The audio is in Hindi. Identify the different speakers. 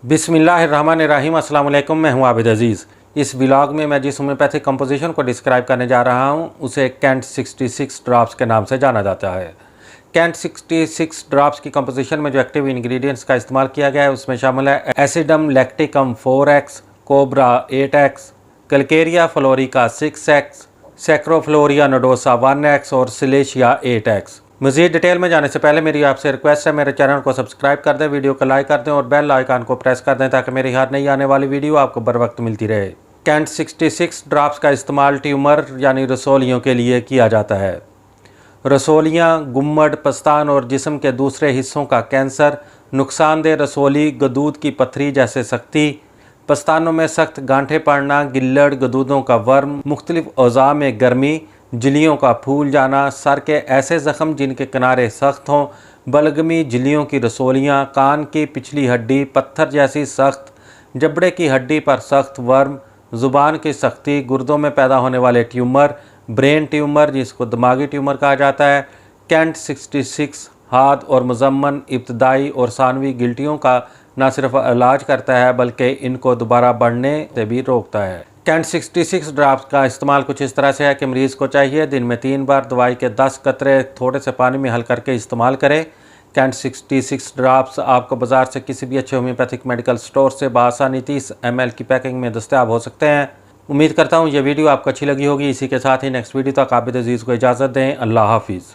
Speaker 1: बिस्मिल्लाहिर्रहमानिर्रहीम। अस्सलाम वालेकुम। मैं हूं आबिद अज़ीज़। इस व्लॉग में मैं जिस होम्योपैथिक कंपोजिशन को डिस्क्राइब करने जा रहा हूं उसे कैंट 66 ड्रॉप्स के नाम से जाना जाता है। कैंट 66 ड्रॉप्स की कंपोजिशन में जो एक्टिव इंग्रेडिएंट्स का इस्तेमाल किया गया है उसमें शामिल है acidum lacticum 4x, cobra 8x, calcarea fluorica 6x, scrophularia nodosa 1x और सिलेशिया 8x। मज़ीद डिटेल में जाने से पहले मेरी आपसे रिक्वेस्ट है, मेरे चैनल को सब्सक्राइब कर दें, वीडियो को लाइक कर दें और बेल आइकन को प्रेस कर दें ताकि मेरी हर नई आने वाली वीडियो आपको बर वक्त मिलती रहे। कैंट 66 ड्रॉप्स का इस्तेमाल ट्यूमर यानी रसोलियों के लिए किया जाता है। रसोलियाँ, गुम्मड, पस्तान और जिस्म के दूसरे हिस्सों का कैंसर, नुकसानदेह रसोली, गदूद की पथरी जैसे सख्ती, पस्तानों में सख्त गांठें पड़ना, गिल्लड़, गदूदों का वर्म, मुख्तलिफ औज़ा में गर्मी, झिल्लियों का फूल जाना, सर के ऐसे ज़ख्म जिनके किनारे सख्त हों, बलगमी, झिल्लियों की रसोलियाँ, कान की पिछली हड्डी पत्थर जैसी सख्त, जबड़े की हड्डी पर सख्त वर्म, ज़ुबान की सख्ती, गुर्दों में पैदा होने वाले ट्यूमर, ब्रेन ट्यूमर जिसको दिमागी ट्यूमर कहा जाता है। कैंट 66 हाद और मुजम्मन इब्तदाई और सानवी गिल्टियों का न सिर्फ इलाज करता है बल्कि इनको दोबारा बढ़ने से भी रोकता है। कैंट 66 ड्रॉप्स का इस्तेमाल कुछ इस तरह से है कि मरीज़ को चाहिए दिन में 3 बार दवाई के 10 कतरे थोड़े से पानी में हल करके इस्तेमाल करें। कैंट 66 ड्रॉप्स आपको बाज़ार से किसी भी अच्छे होम्योपैथिक मेडिकल स्टोर से बआसानी 30 ml की पैकिंग में दस्तयाब हो सकते हैं। उम्मीद करता हूँ ये वीडियो आपको अच्छी लगी होगी। इसी के साथ ही नेक्स्ट वीडियो तक आबिद अज़ीज़ को इजाज़त दें। अल्लाह हाफिज़।